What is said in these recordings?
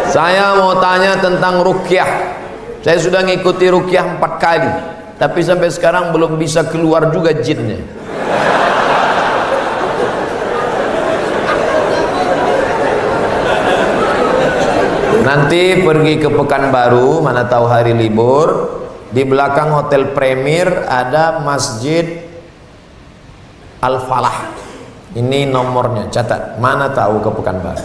Saya mau tanya tentang ruqyah. Saya sudah ngikuti ruqyah 4 kali, tapi sampai sekarang belum bisa keluar juga jinnya. Nanti pergi ke Pekanbaru, mana tahu hari libur, di belakang Hotel Premier ada Masjid Al-Falah. Ini nomornya, catat. Mana tahu ke Pekanbaru.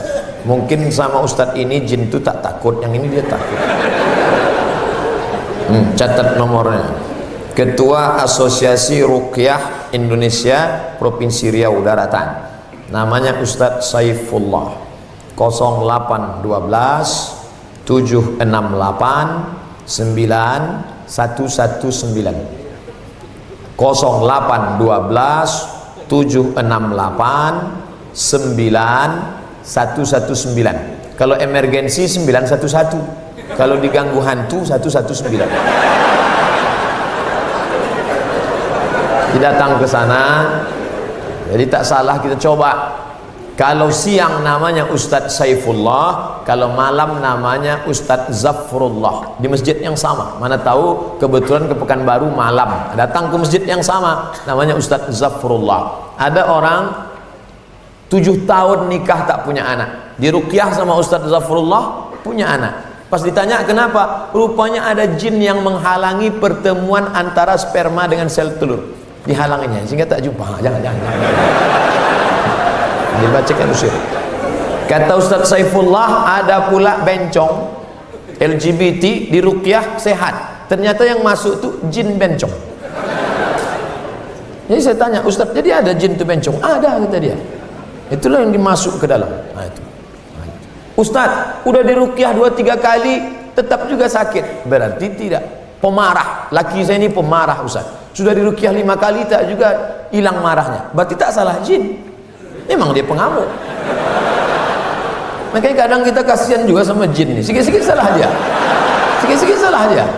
Mungkin sama Ustadz ini jin itu tak takut, yang ini dia takut. Catat nomornya. Ketua Asosiasi Ruqyah Indonesia Provinsi Riau Daratan. Namanya Ustadz Saifullah. 0812 768 9119. 0812 768 9119. Kalau emergensi 911. Kalau diganggu hantu 119. Datang ke sana. Jadi tak salah kita coba. Kalau siang namanya Ustadz Saifullah, kalau malam namanya Ustadz Zafrullah, di masjid yang sama. Mana tahu kebetulan ke Pekanbaru malam, datang ke masjid yang sama, namanya Ustadz Zafrullah. Ada orang 7 tahun nikah tak punya anak, diruqyah sama Ustadz Zafrullah, punya anak. Pas ditanya kenapa, rupanya ada jin yang menghalangi pertemuan antara sperma dengan sel telur, dihalanginya sehingga tak jumpa. Jangan. Dibacakan usir. Kata Ustadz Saifullah, ada pula bencong LGBT di ruqyah sehat, ternyata yang masuk tuh jin bencong. Jadi saya tanya, Ustadz, jadi ada jin tuh bencong? Ada, kata dia. Itulah yang dimasuk ke dalam. Nah, itu. Ustadz, udah di ruqyah 2-3 kali tetap juga sakit. Berarti tidak. Pemarah. Laki saya ini pemarah, Ustadz. Sudah di ruqyah 5 kali tak juga hilang marahnya. Berarti tak salah jin. Memang dia pengamuk. Makanya kadang kita kasihan juga sama jin nih. Sikit-sikit salah dia. Sikit-sikit salah dia.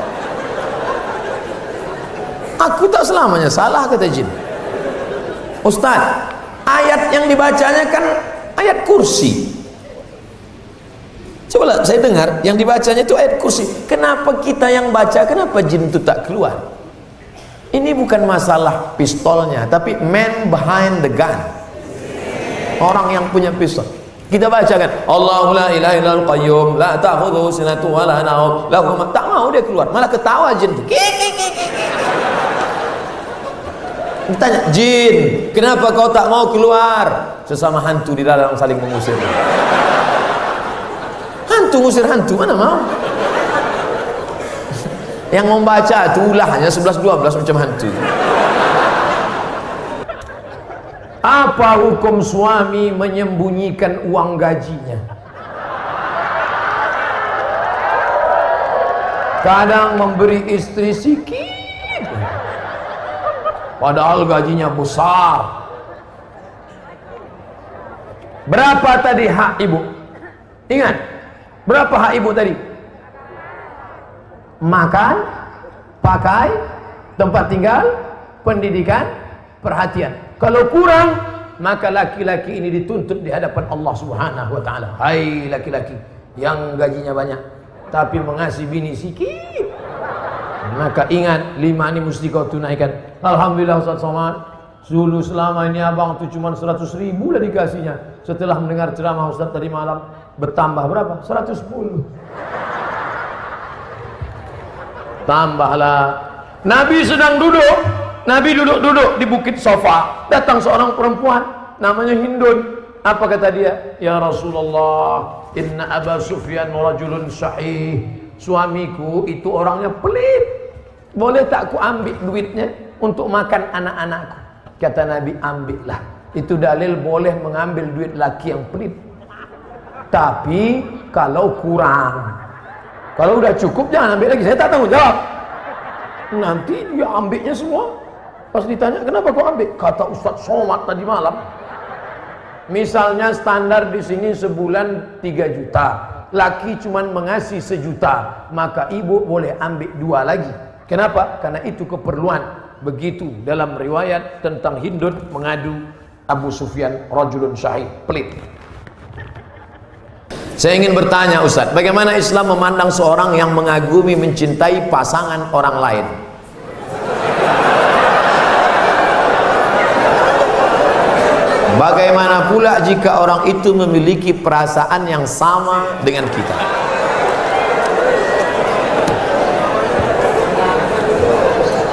Aku tak selamanya salah, kata jin. Ustaz, ayat yang dibacanya kan ayat kursi. Coba saya dengar, yang dibacanya itu ayat kursi. Kenapa kita yang baca, kenapa jin itu tak keluar? Ini bukan masalah pistolnya, tapi man behind the gun. Orang yang punya pistol. Kita bacakan Allahu la ilaha illal qayyum la ta'khudhuhu sinatun wa la nawm lahu ma, tak mau dia keluar, malah ketawa jin. Ditanya, jin, kenapa kau tak mau keluar? Sesama hantu di dalam saling mengusir. Hantu ngusir hantu, mana mau? Yang membaca itu ulahnya 11-12 macam hantu. Apa hukum suami menyembunyikan uang gajinya? Kadang memberi istri sikit, padahal gajinya besar. Berapa tadi hak ibu? Ingat, berapa hak ibu tadi? Makan, pakai, tempat tinggal, pendidikan, perhatian. Kalau kurang, maka laki-laki ini dituntut di hadapan Allah Subhanahu wa taala. Hai laki-laki yang gajinya banyak tapi mengasihi bini sikit, maka ingat 5 ini mesti kau tunaikan. Alhamdulillah Ustaz Somad, dulu selama ini abang tuh cuma 100.000 lah dikasihnya. Setelah mendengar ceramah Ustaz tadi malam, bertambah berapa? 110. Tambahlah. Nabi sedang duduk. Nabi duduk-duduk di bukit Sofa. Datang seorang perempuan namanya Hindun. Apa kata dia? Ya Rasulullah, inna Aba Sufyan rajulun sahih. Suamiku itu orangnya pelit. Boleh tak aku ambil duitnya untuk makan anak-anakku? Kata Nabi, ambillah. Itu dalil boleh mengambil duit laki yang pelit. Tapi kalau kurang, kalau udah cukup jangan ambil lagi. Saya tak tanggung jawab. Nanti dia ambilnya semua. Pas ditanya, kenapa kau ambil? Kata Ustaz Somad tadi malam. Misalnya standar di sini sebulan 3 juta. Laki cuman mengasih 1 juta, maka ibu boleh ambil 2 lagi. Kenapa? Karena itu keperluan. Begitu dalam riwayat tentang Hindun mengadu Abu Sufyan rajulun syahid, pelit. Saya ingin bertanya Ustadz, bagaimana Islam memandang seorang yang mengagumi, mencintai pasangan orang lain? Bagaimana pula jika orang itu memiliki perasaan yang sama dengan kita?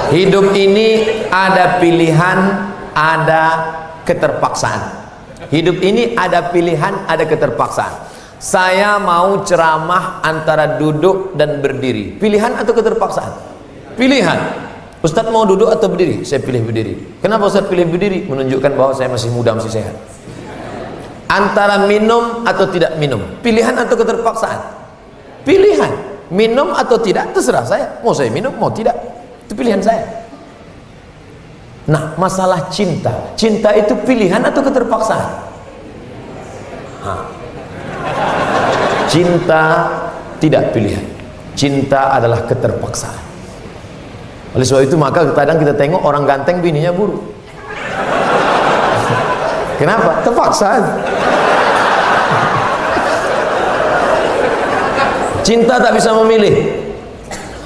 Hidup ini ada pilihan, ada keterpaksaan. Hidup ini ada pilihan, ada keterpaksaan. Saya mau ceramah antara duduk dan berdiri. Pilihan atau keterpaksaan? Pilihan. Ustadz mau duduk atau berdiri? Saya pilih berdiri. Kenapa Ustadz pilih berdiri? Menunjukkan bahwa saya masih muda, masih sehat. Antara minum atau tidak minum, pilihan atau keterpaksaan? Pilihan. Minum atau tidak, terserah saya. Mau saya minum, mau tidak, itu pilihan saya. Nah, masalah cinta. Cinta itu pilihan atau keterpaksaan? Cinta tidak pilihan. Cinta adalah keterpaksaan. Oleh sebab itu maka kadang kita tengok orang ganteng bininya buruk. Kenapa? Terpaksa. Cinta tak bisa memilih.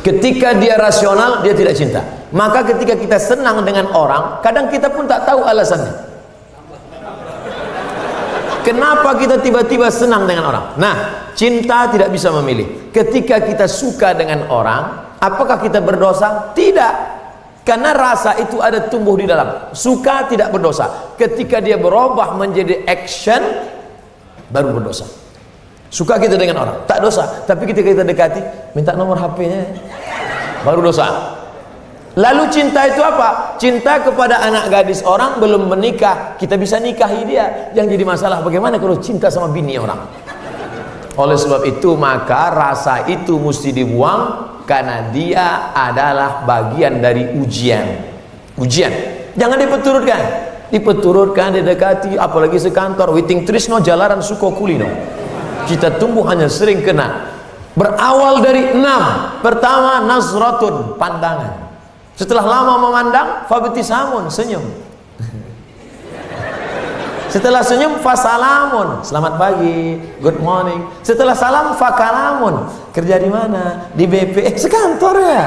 Ketika dia rasional, dia tidak cinta. Maka ketika kita senang dengan orang, kadang kita pun tak tahu alasannya. Kenapa kita tiba-tiba senang dengan orang? Nah, cinta tidak bisa memilih. Ketika kita suka dengan orang, apakah kita berdosa? Tidak. Karena rasa itu ada tumbuh di dalam. Suka tidak berdosa. Ketika dia berubah menjadi action, baru berdosa. Suka kita dengan orang, tak dosa. Tapi ketika kita dekati, minta nomor HP-nya, baru dosa. Lalu cinta itu apa? Cinta kepada anak gadis orang belum menikah, kita bisa nikahi dia. Yang jadi masalah bagaimana kalau cinta sama bini orang? Oleh sebab itu maka rasa itu mesti dibuang, karena dia adalah bagian dari ujian. Ujian. Jangan dipeturutkan. Dipeturutkan, didekati, apalagi sekantor. Witing trisno jalaran suko kulino. Kita tumbuh hanya sering kena. Berawal dari 6. Pertama, nazratun, pandangan. Setelah lama memandang, fabtisamun, senyum. Setelah senyum, fasalamun, selamat pagi, good morning. Setelah salam, fakalamun, kerja di mana? Di BP, sekantor ya.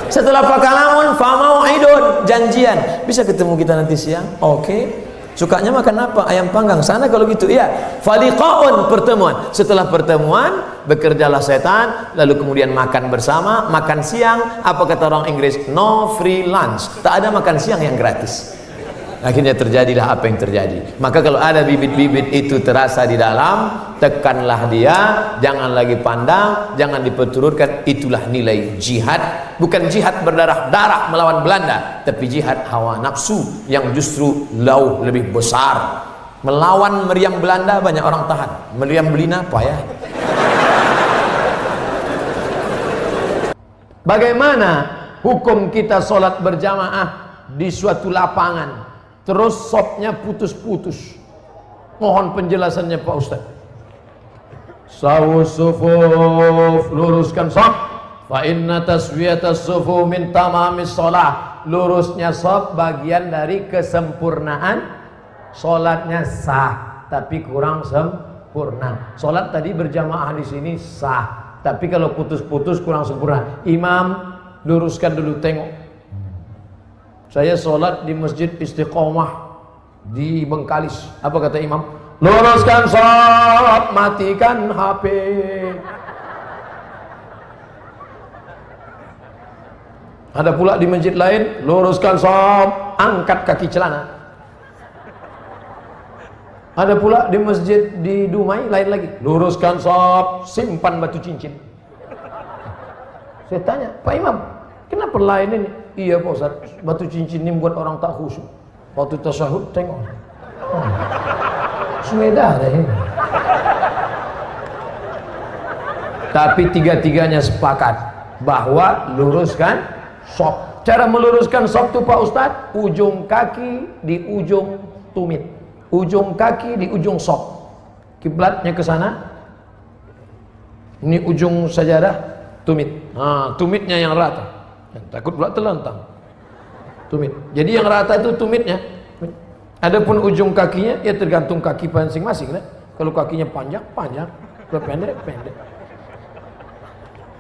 Setelah fakalamun, famau'idun, janjian. Bisa ketemu kita nanti siang? Oke. Sukanya makan apa? Ayam panggang. Sana kalau gitu, iya. Faliqaun, pertemuan. Setelah pertemuan, bekerjalah setan, lalu kemudian makan bersama, makan siang. Apa kata orang Inggris? No free lunch. Tak ada makan siang yang gratis. Akhirnya terjadilah apa yang terjadi. Maka kalau ada bibit-bibit itu terasa di dalam, tekanlah dia, jangan lagi pandang, jangan diperturutkan. Itulah nilai jihad. Bukan jihad berdarah-darah melawan Belanda, tapi jihad hawa nafsu yang justru jauh lebih besar. Melawan meriam Belanda banyak orang tahan, meriam Belina apa ya? Bagaimana hukum kita sholat berjamaah di suatu lapangan, terus sopnya putus-putus? Mohon penjelasannya Pak Ustaz. Sawus sufuf, luruskan sop. Fa inna taswiyatas sufu min tamamis sholah. Lurusnya sop bagian dari kesempurnaan. Sholatnya sah, tapi kurang sempurna. Sholat tadi berjamaah di sini sah, tapi kalau putus-putus kurang sempurna. Imam, luruskan dulu, tengok. Saya sholat di Masjid Istiqomah di Bengkalis. Apa kata imam? Luruskan sholat, matikan HP. Ada pula di masjid lain, luruskan sholat, angkat kaki celana. Ada pula di masjid di Dumai lain lagi, luruskan sholat, simpan batu cincin. Saya tanya, Pak Imam, kenapa lain ini? Iya Pak Ustaz, batu cincin ini buat orang tak khusyuk. Waktu tasyahud tengok, Sumedah deh. Tapi tiga-tiganya sepakat bahwa luruskan sop. Cara meluruskan sop itu Pak Ustaz, ujung kaki di ujung tumit, ujung kaki di ujung sop. Kiblatnya ke sana. Ini ujung sajadah, tumit. Nah, tumitnya yang rata. Takut pula terlentang. Tumit. Jadi yang rata itu tumitnya. Adapun ujung kakinya ya tergantung kaki masing-masing. Kalau kakinya panjang, panjang. Kalau pendek, pendek.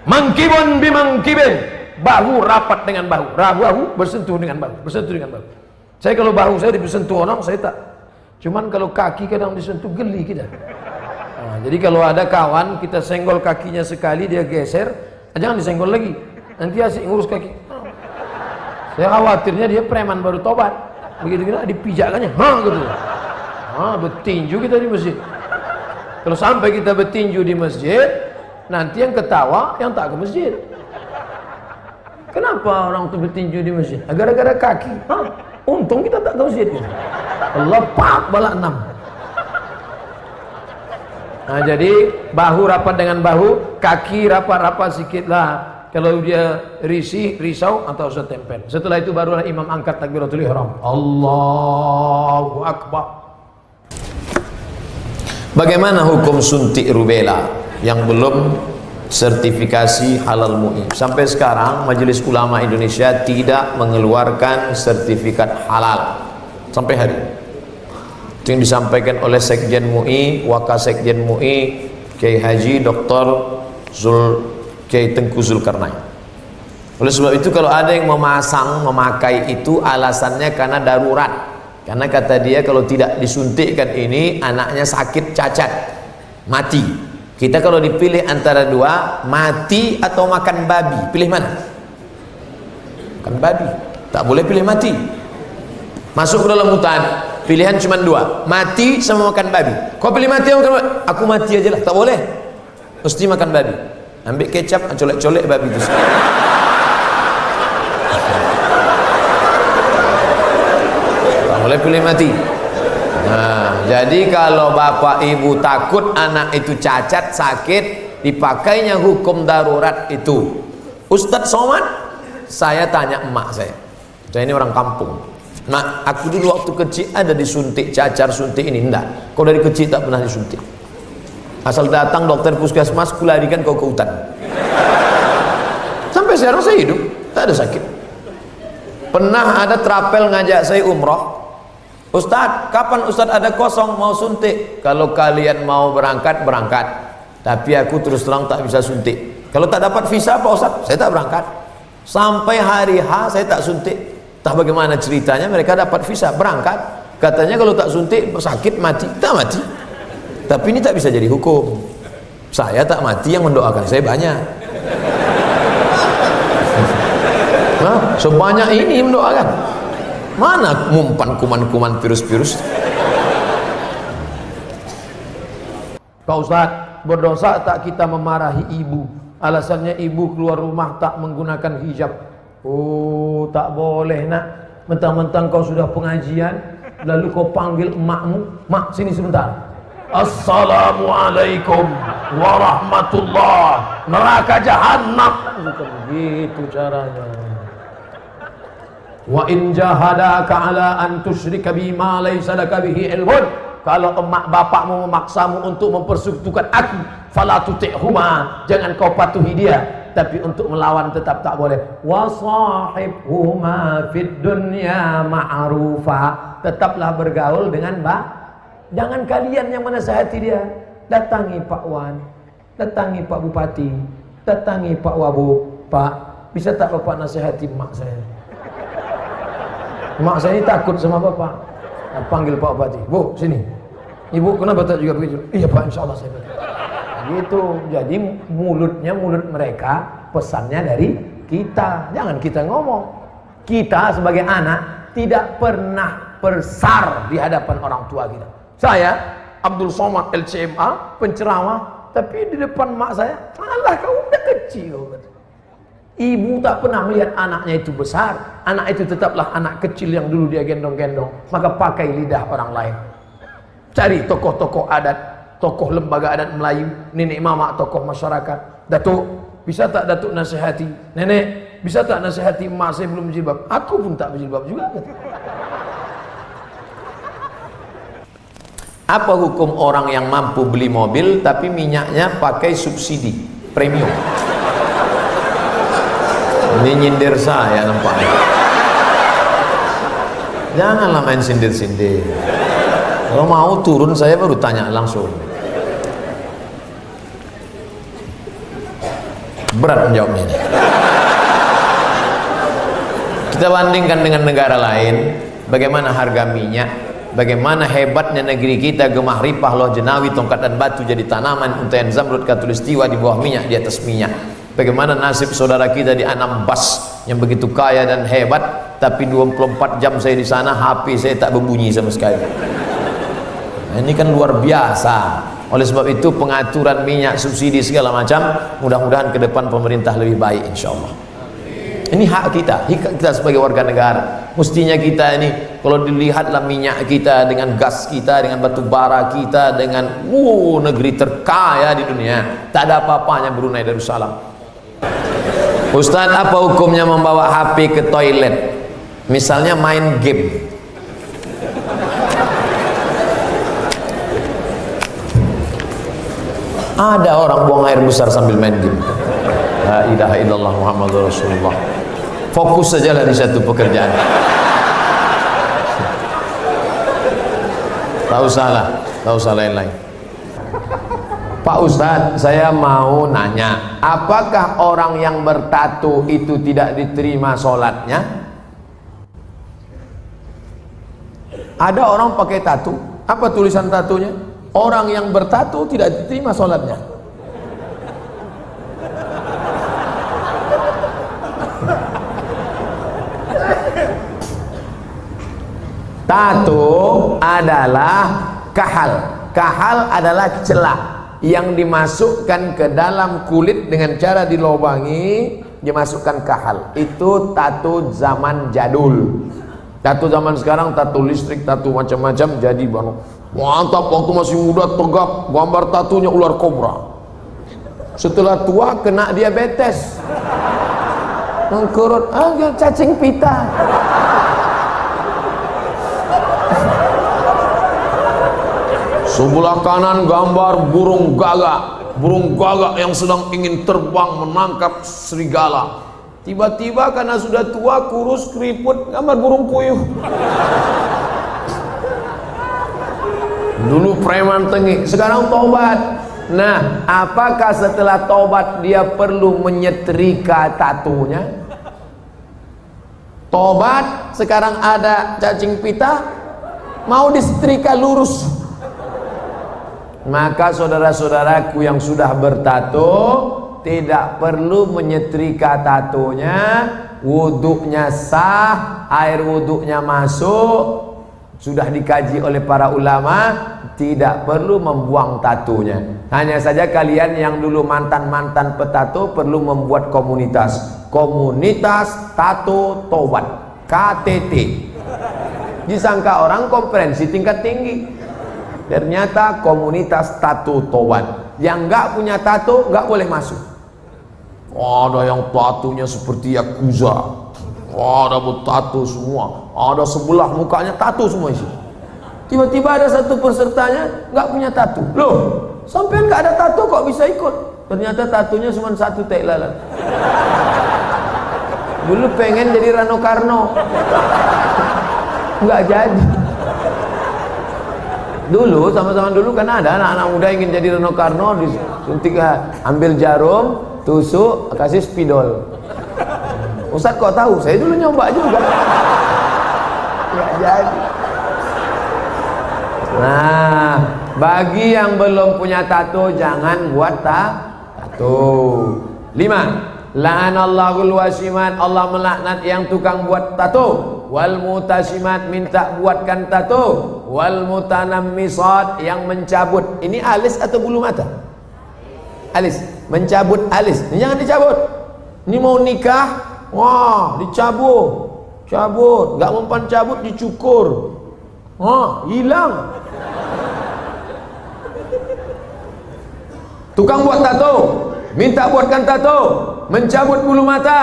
Mangkibun bimangkibin, bahu rapat dengan bahu, bahu bersentuh dengan bahu, bersentuh dengan bahu. Saya kalau bahu saya disentuh orang, saya tak. Cuman kalau kaki kadang disentuh, geli kita. Nah, jadi kalau ada kawan kita senggol kakinya sekali, dia geser, jangan disenggol lagi, nanti asik ngurus kaki. Saya khawatirnya dia preman baru tobat, begitu kita dipijakkannya, gitu. Bertinju kita di masjid. Kalau sampai kita bertinju di masjid, nanti yang ketawa yang tak ke masjid. Kenapa orang itu bertinju di masjid? Gara-gara kaki. Untung kita tak ke masjid. Allah pak balak 6. Nah, jadi bahu rapat dengan bahu, kaki rapat-rapat sedikit lah. Kalau dia risau atau setempel. Setelah itu barulah imam angkat takbiratul ihram. Allahu akbar. Bagaimana hukum suntik rubella yang belum sertifikasi halal MUI? Sampai sekarang Majelis Ulama Indonesia tidak mengeluarkan sertifikat halal sampai hari ini. Itu yang disampaikan oleh Sekjen MUI, Wakasekjen MUI, Kiai Haji Dr. Kiai Tengku Zulkarnain. Oleh sebab itu kalau ada yang memakai itu alasannya karena darurat. Karena kata dia kalau tidak disuntikkan ini anaknya sakit, cacat, mati. Kita kalau dipilih antara dua, mati atau makan babi, pilih mana? Makan babi, tak boleh pilih mati. Masuk ke dalam hutan, pilihan cuma dua, mati sama makan babi. Kau pilih mati atau makan babi? Aku mati aja lah, tak boleh. Mesti makan babi. Ambil kecap, colek-colek babi itu. Boleh pilih mati. Nah, jadi kalau bapak ibu takut anak itu cacat, sakit, dipakainya hukum darurat itu. Ustadz Somad, saya tanya emak saya ini orang kampung. Mak, aku dulu waktu kecil ada disuntik cacar, suntik ini enggak. Kau dari kecil tak pernah disuntik. Asal datang dokter puskesmas, kularikan kau ke hutan. Sampai sekarang saya hidup, tak ada sakit. Pernah ada trapel ngajak saya umroh. Ustadz, kapan Ustadz ada kosong mau suntik? Kalau kalian mau berangkat, berangkat. Tapi aku terus terang tak bisa suntik. Kalau tak dapat visa Pak Ustadz, saya tak berangkat. Sampai hari H saya tak suntik. Tak bagaimana ceritanya mereka dapat visa, berangkat. Katanya kalau tak suntik sakit mati. Tak mati. Tapi ini tak bisa jadi hukum. Saya tak mati, yang mendoakan saya banyak. Nah, sebanyak ini mendoakan. Mana mumpan kuman-kuman virus-virus? Pak Ustadz, berdosa tak kita memarahi ibu? Alasannya ibu keluar rumah tak menggunakan hijab. Oh, tak boleh nak. Mentang-mentang kau sudah pengajian, lalu kau panggil emakmu, mak sini sebentar. Assalamualaikum warahmatullah, neraka jahanam. Bukan begitu caranya. Wa in jahadaka ala an tusyrika bima laysa laka bihi ilmun, kalau emak bapakmu memaksamu untuk mempersekutukan aku, fala tuti'huma, jangan kau patuhi dia, tapi untuk melawan tetap tak boleh. Wa sahibhuma fid dunya ma'rufa, tetaplah bergaul dengan jangan kalian yang menasihati dia. Datangi Pak Wan, datangi Pak Bupati, datangi Pak Wabub. Pak, bisa tak Bapak nasihati emak saya? Mak saya ini takut sama bapak. Nah, panggil Pak Bupati, Bu sini. Ibu kenapa tak juga begitu? Iya Pak, insya Allah saya begitu. Gitu. Jadi mulutnya mulut mereka, pesannya dari kita. Jangan kita ngomong. Kita sebagai anak tidak pernah bersar di hadapan orang tua kita. Saya Abdul Somad LCMA, penceramah, tapi di depan mak saya, alah kau udah kecil. Ibu tak pernah melihat anaknya itu besar. Anak itu tetaplah anak kecil yang dulu dia gendong-gendong. Maka pakai lidah orang lain. Cari tokoh-tokoh adat, tokoh lembaga adat Melayu, nenek mama, tokoh masyarakat. Datuk, bisa tak Datuk nasihati? Nenek, bisa tak nasihati emak saya belum berjilbab? Aku pun tak berjilbab juga. Apa hukum orang yang mampu beli mobil tapi minyaknya pakai subsidi premium? Ini nyindir saya nampaknya. Janganlah main sindir-sindir. Kalau mau turun saya baru tanya langsung. Berat menjawabnya ini. Kita bandingkan dengan negara lain, bagaimana harga minyak, bagaimana hebatnya negeri kita, gemah ripah, loh jenawi, tongkat dan batu jadi tanaman, untayan zamrud, katulistiwa di bawah minyak, di atas minyak. Bagaimana nasib saudara kita di Anambas yang begitu kaya dan hebat, tapi 24 jam saya di sana, HP saya tak berbunyi sama sekali. Nah, ini kan luar biasa. Oleh sebab itu pengaturan minyak, subsidi segala macam, mudah-mudahan ke depan pemerintah lebih baik insyaallah. Ini hak kita sebagai warga negara. Mestinya kita ini, kalau dilihatlah minyak kita dengan gas kita, dengan batu bara kita, dengan negeri terkaya di dunia, tak ada apa-apanya Brunei Darussalam. Ustaz, apa hukumnya membawa HP ke toilet? Misalnya main game. Ada orang buang air besar sambil main game. La ilaha illallah Muhammadur Rasulullah. Fokus sajalah di satu pekerjaan. Tak usah lain-lain. Pak Ustadz, saya mau nanya, apakah orang yang bertato itu tidak diterima sholatnya? Ada orang pakai tato, apa tulisan tatonya? Orang yang bertato tidak diterima sholatnya. Tato adalah kahal. Kahal adalah celah yang dimasukkan ke dalam kulit dengan cara dilobangi, dimasukkan kahal. Itu tato zaman jadul. Tato zaman sekarang, tato listrik, tato macam-macam jadi bang. Mantap, waktu masih muda tegak, gambar tatonya ular kobra. Setelah tua kena diabetes. Mengkurut, cacing pita. Sebelah kanan gambar burung gagak yang sedang ingin terbang menangkap serigala. Tiba-tiba karena sudah tua, kurus, keriput, gambar burung puyuh. Dulu preman tengik, sekarang tobat. Nah, apakah setelah tobat dia perlu menyetrika tatonya? Tobat, sekarang ada cacing pita, mau disetrika lurus. Maka saudara-saudaraku yang sudah bertato tidak perlu menyetrika tatonya, wuduknya sah, air wuduknya masuk, sudah dikaji oleh para ulama, tidak perlu membuang tatonya. Hanya saja kalian yang dulu mantan-mantan petato perlu membuat komunitas tato tobat, KTT. Disangka orang konferensi tingkat tinggi, ternyata komunitas tato tobat. Yang nggak punya tato nggak boleh masuk. Ada yang tatonya seperti yakuza, ada bertato semua, ada sebelah mukanya tato semua isi. Tiba-tiba ada satu pesertanya nggak punya tato. Loh, sampean nggak ada tato kok bisa ikut? Ternyata tatonya cuma satu tai lalat. Dulu pengen jadi Rano Karno, nggak jadi. Dulu sama-sama dulu kan ada anak-anak muda ingin jadi Rano Karno, disuntik, ambil jarum, tusuk, kasih spidol. Ustaz kok tahu? Saya dulu nyoba juga. Nggak jadi. Nah, bagi yang belum punya tato jangan buat tato. 5. La'anallahul wasimat, Allah melaknat yang tukang buat tato. Wal mutasimat, minta buatkan tato. Wal mutanammisat, yang mencabut. Ini alis atau bulu mata? Alis, mencabut alis. Ini jangan dicabut. Ini mau nikah, wah cabut, nggak mempan cabut dicukur, hilang. Tukang buat tato, minta buatkan tato, mencabut bulu mata,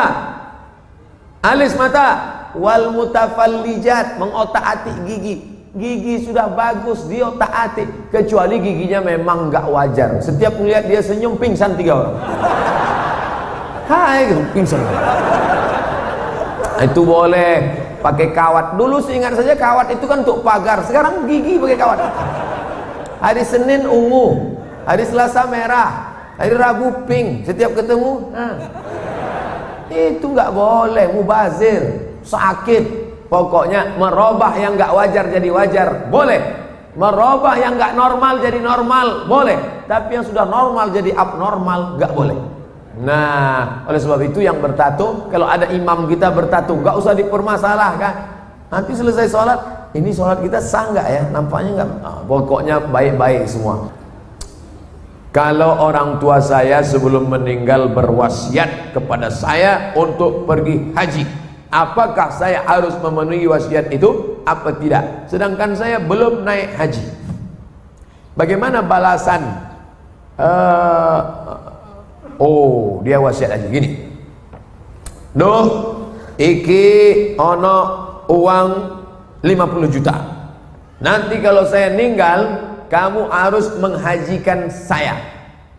alis mata. Wal mutafallijat, mengotak-atik gigi sudah bagus diotak-atik, kecuali giginya memang nggak wajar. Setiap melihat dia senyum pingsan 3 orang. Hai, pingsan. Itu boleh. pakai kawat. Dulu seingat saja kawat itu kan untuk pagar, sekarang gigi pakai kawat. Hari Senin ungu, hari Selasa merah, hari Rabu pink, setiap ketemu itu nggak boleh, mubazir, sakit. Pokoknya merubah yang nggak wajar jadi wajar boleh, merubah yang nggak normal jadi normal boleh, tapi yang sudah normal jadi abnormal nggak boleh. Nah, oleh sebab itu yang bertato, kalau ada imam kita bertato nggak usah dipermasalahkan. Nanti selesai sholat, ini sholat kita sah nggak ya? Nampaknya nggak. Pokoknya baik-baik semua. Kalau orang tua saya sebelum meninggal berwasiat kepada saya untuk pergi haji, apakah saya harus memenuhi wasiat itu apa tidak? Sedangkan saya belum naik haji. Bagaimana balasan? Dia wasiat haji gini. Duh, iki ono uang 50 juta. Nanti kalau saya meninggal, kamu harus menghajikan saya.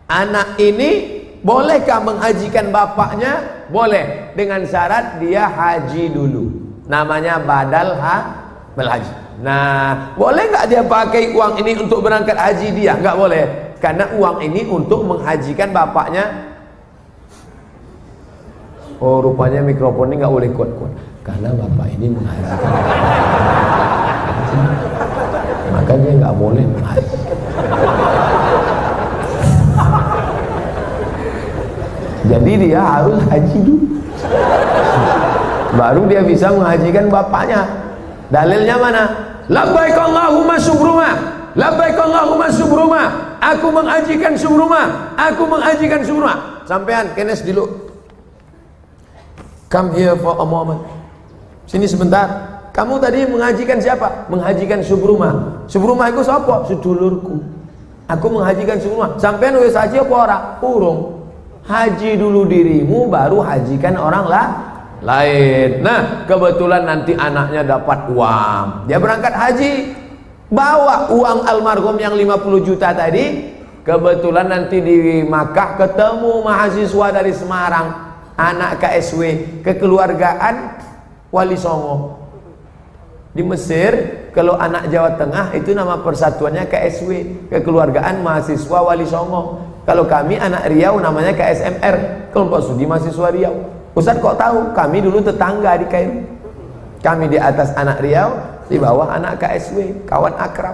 Anak ini bolehkah menghajikan bapaknya? Boleh, dengan syarat dia haji dulu. Namanya badal haji. Nah, boleh nggak dia pakai uang ini untuk berangkat haji dia? Nggak boleh, karena uang ini untuk menghajikan bapaknya. Oh, rupanya mikrofon ini nggak boleh kuat-kuat, karena bapak ini menghajikan. Makanya nggak boleh menghaji. Jadi dia harus haji dulu, baru dia bisa menghajikan bapaknya. Dalilnya mana? Labbaik Allahumma subruma, labbaik Allahumma subruma, aku menghajikan subruma, aku menghajikan subruma. Sampean kenes dulu. Come here for a moment. Sini sebentar. Kamu tadi menghajikan siapa? Menghajikan subruma. Subruma itu siapa? Sedulurku. Aku menghajikan subruma. Sampean wis haji apa ora? Urung. Haji dulu dirimu, baru hajikan orang lain. Nah, kebetulan nanti anaknya dapat uang, dia berangkat haji, bawa uang almarhum yang 50 juta tadi. Kebetulan nanti di Makkah ketemu mahasiswa dari Semarang, anak KSW, kekeluargaan Wali Songo. Di Mesir, kalau anak Jawa Tengah itu nama persatuannya KSW, kekeluargaan mahasiswa Wali Songo. Kalau kami anak Riau namanya KSMR, kelompok studi mahasiswa Riau. Ustaz kok tahu? Kami dulu tetangga di Kairo. Kami di atas anak Riau, di bawah anak KSW, kawan akrab.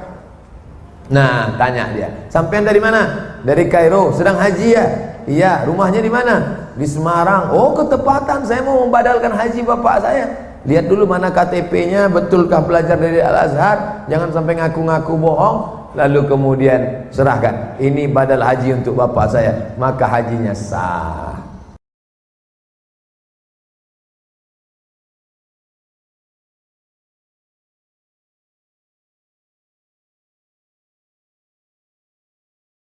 Nah, tanya dia, sampean dari mana? Dari Kairo. Sedang haji ya? Iya. Rumahnya di mana? Di Semarang. Oh, ketepatan, saya mau membadalkan haji bapak saya. Lihat dulu mana KTP-nya, betulkah belajar dari Al-Azhar? Jangan sampai ngaku-ngaku bohong. Lalu kemudian serahkan, ini badal haji untuk bapak saya, maka hajinya sah.